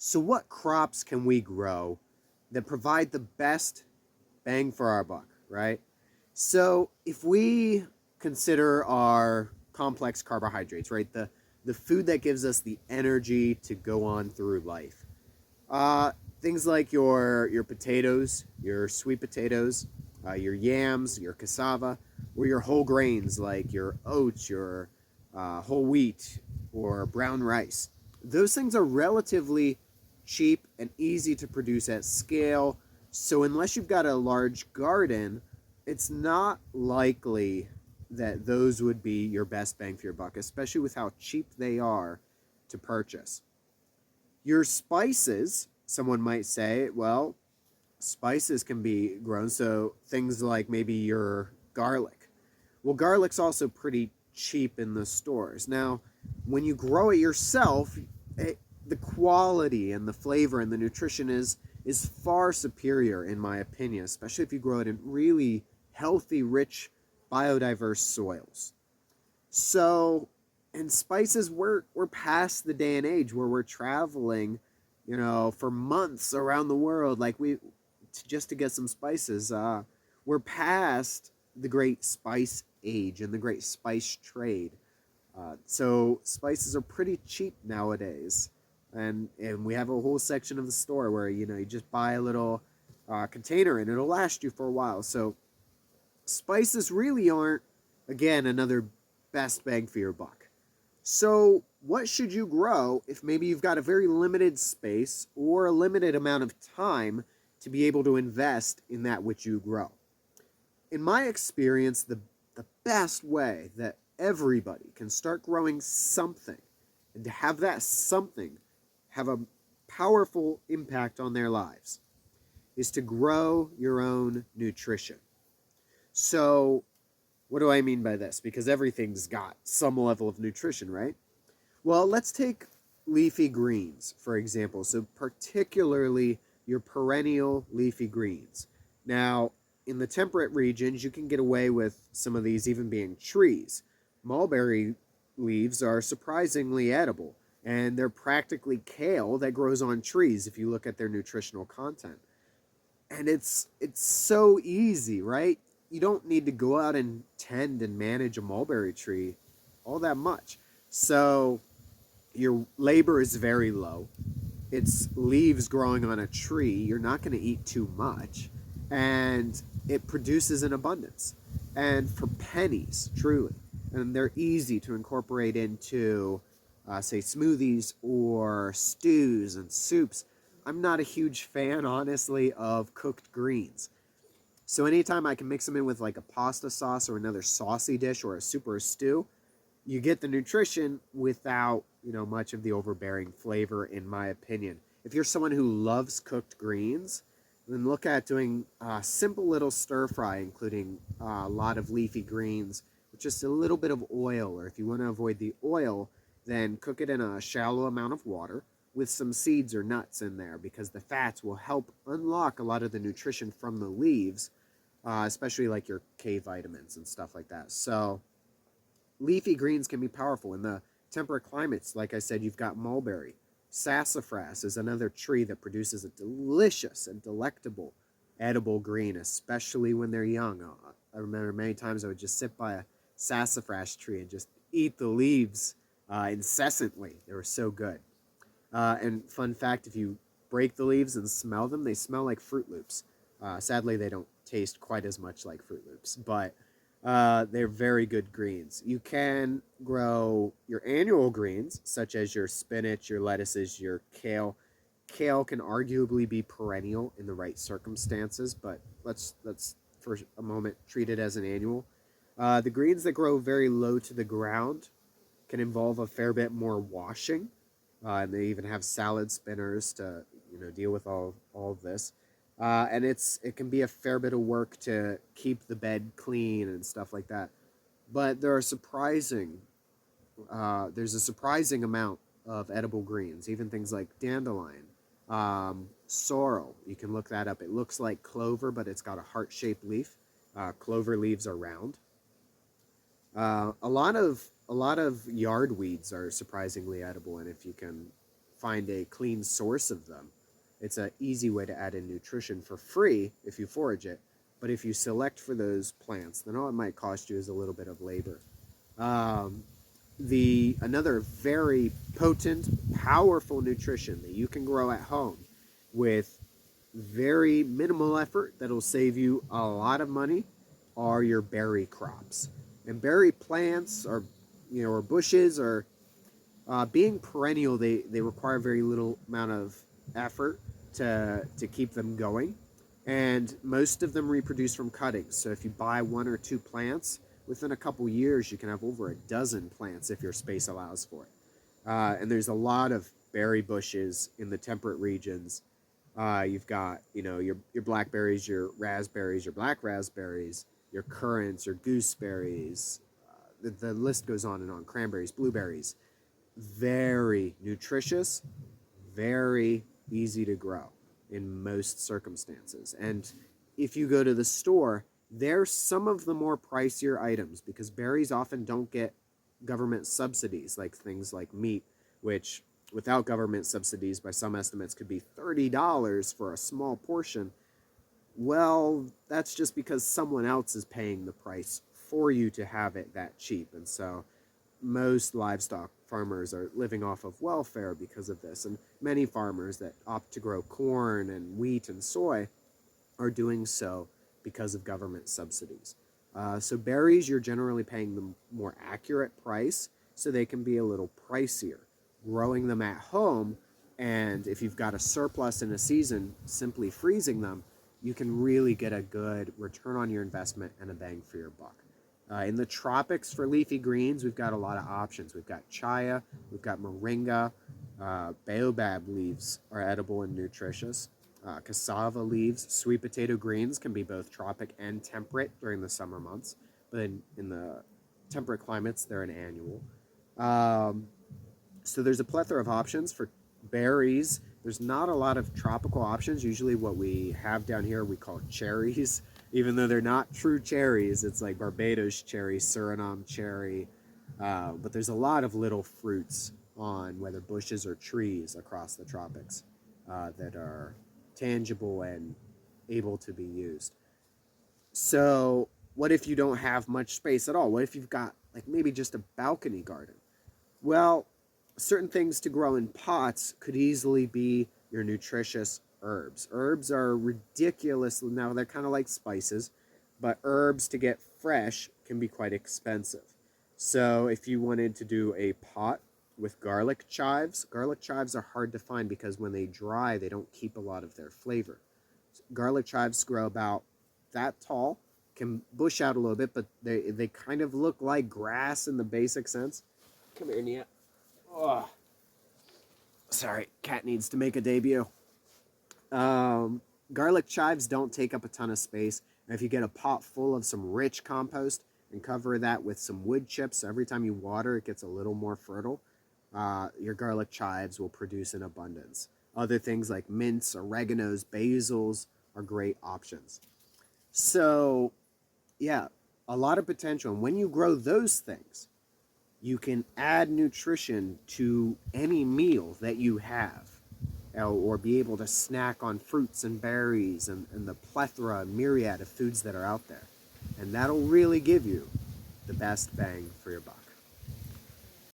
So what crops can we grow that provide the best bang for our buck, right? So if we consider our complex carbohydrates, right, the food that gives us the energy to go on through life, uh, things like your potatoes, your sweet potatoes, your yams, your cassava, or your whole grains like your oats, your whole wheat, or brown rice. Those things are relatively cheap and easy to produce at scale. So unless you've got a large garden, it's not likely that those would be your best bang for your buck, especially with how cheap they are to purchase. Your spices, someone might say, well, spices can be grown. So things like maybe your garlic. Well, garlic's also pretty cheap in the stores. Now, when you grow it yourself, the quality and the flavor and the nutrition is far superior in my opinion, especially if you grow it in really healthy, rich, biodiverse soils. So, and spices, we're past the day and age where we're traveling, for months around the world, like just to get some spices. We're past the great spice age and the great spice trade. So spices are pretty cheap nowadays, and we have a whole section of the store where you just buy a little container and it'll last you for a while. So spices really aren't, again, another best bang for your buck. So, what should you grow if maybe you've got a very limited space or a limited amount of time to be able to invest in that which you grow? In my experience, the best way that everybody can start growing something and to have that something have a powerful impact on their lives is to grow your own nutrition. So, what do I mean by this? Because everything's got some level of nutrition, right? Well, let's take leafy greens, for example. So, particularly your perennial leafy greens. Now, in the temperate regions, you can get away with some of these even being trees. Mulberry leaves are surprisingly edible, and they're practically kale that grows on trees if you look at their nutritional content. And it's so easy, right? You don't need to go out and tend and manage a mulberry tree all that much. So your labor is very low. It's leaves growing on a tree. You're not going to eat too much, and it produces in abundance and for pennies, truly. And they're easy to incorporate into, say, smoothies or stews and soups. I'm not a huge fan, honestly, of cooked greens. So anytime I can mix them in with like a pasta sauce or another saucy dish or a soup or a stew, you get the nutrition without, much of the overbearing flavor, in my opinion. If you're someone who loves cooked greens, then look at doing a simple little stir fry, including a lot of leafy greens with just a little bit of oil. Or if you want to avoid the oil, then cook it in a shallow amount of water with some seeds or nuts in there, because the fats will help unlock a lot of the nutrition from the leaves, especially like your K vitamins and stuff like that. So leafy greens can be powerful in the temperate climates. Like I said, you've got mulberry. Sassafras is another tree that produces a delicious and delectable edible green, especially when they're young. I remember many times I would just sit by a sassafras tree and just eat the leaves incessantly. They were so good. And fun fact, if you break the leaves and smell them, they smell like Fruit Loops. Sadly, they don't taste quite as much like Fruit Loops, but they're very good greens. You can grow your annual greens, such as your spinach, your lettuces, your kale. Kale can arguably be perennial in the right circumstances, but let's for a moment treat it as an annual. The greens that grow very low to the ground can involve a fair bit more washing, and they even have salad spinners to deal with all of this. And it can be a fair bit of work to keep the bed clean and stuff like that. But there's a surprising amount of edible greens, even things like dandelion, sorrel. You can look that up. It looks like clover, but it's got a heart-shaped leaf. Clover leaves are round. A lot of yard weeds are surprisingly edible, and if you can find a clean source of them. It's an easy way to add in nutrition for free if you forage it. But if you select for those plants, then all it might cost you is a little bit of labor. Um, the another very potent, powerful nutrition that you can grow at home with very minimal effort that'll save you a lot of money are your berry crops. And berry plants are, or bushes or being perennial, they require very little amount of effort to keep them going. And most of them reproduce from cuttings. So if you buy one or two plants, within a couple years, you can have over a dozen plants if your space allows for it. And there's a lot of berry bushes in the temperate regions. You've got, your blackberries, your raspberries, your black raspberries, your currants, your gooseberries. The list goes on and on. Cranberries, blueberries. Very nutritious, very easy to grow in most circumstances. And if you go to the store, they're some of the more pricier items because berries often don't get government subsidies, like things like meat, which without government subsidies, by some estimates, could be $30 for a small portion. Well, that's just because someone else is paying the price for you to have it that cheap. And so most livestock farmers are living off of welfare because of this. And many farmers that opt to grow corn and wheat and soy are doing so because of government subsidies. So berries, you're generally paying the more accurate price, so they can be a little pricier. Growing them at home, and if you've got a surplus in a season, simply freezing them, you can really get a good return on your investment and a bang for your buck. In the tropics for leafy greens, we've got a lot of options. We've got chaya, we've got moringa, baobab leaves are edible and nutritious. Cassava leaves, sweet potato greens can be both tropic and temperate during the summer months, but in the temperate climates, they're an annual. So there's a plethora of options for berries. There's not a lot of tropical options. Usually what we have down here we call cherries, even though they're not true cherries. It's like Barbados cherry, Suriname cherry. But there's a lot of little fruits on whether bushes or trees across the tropics that are tangible and able to be used. So what if you don't have much space at all? What if you've got like maybe just a balcony garden? Well, certain things to grow in pots could easily be your nutritious herbs. Herbs are ridiculous. Now, they're kind of like spices, but herbs to get fresh can be quite expensive. So if you wanted to do a pot with garlic chives are hard to find because when they dry, they don't keep a lot of their flavor. Garlic chives grow about that tall, can bush out a little bit, but they kind of look like grass in the basic sense. Come here, Nia. Oh, sorry, cat needs to make a debut. Garlic chives don't take up a ton of space. And if you get a pot full of some rich compost and cover that with some wood chips, so every time you water, it gets a little more fertile, your garlic chives will produce in abundance. Other things like mints, oreganos, basils are great options. So, yeah, a lot of potential. And when you grow those things, you can add nutrition to any meal that you have, or be able to snack on fruits and berries and the plethora and myriad of foods that are out there. And that'll really give you the best bang for your buck.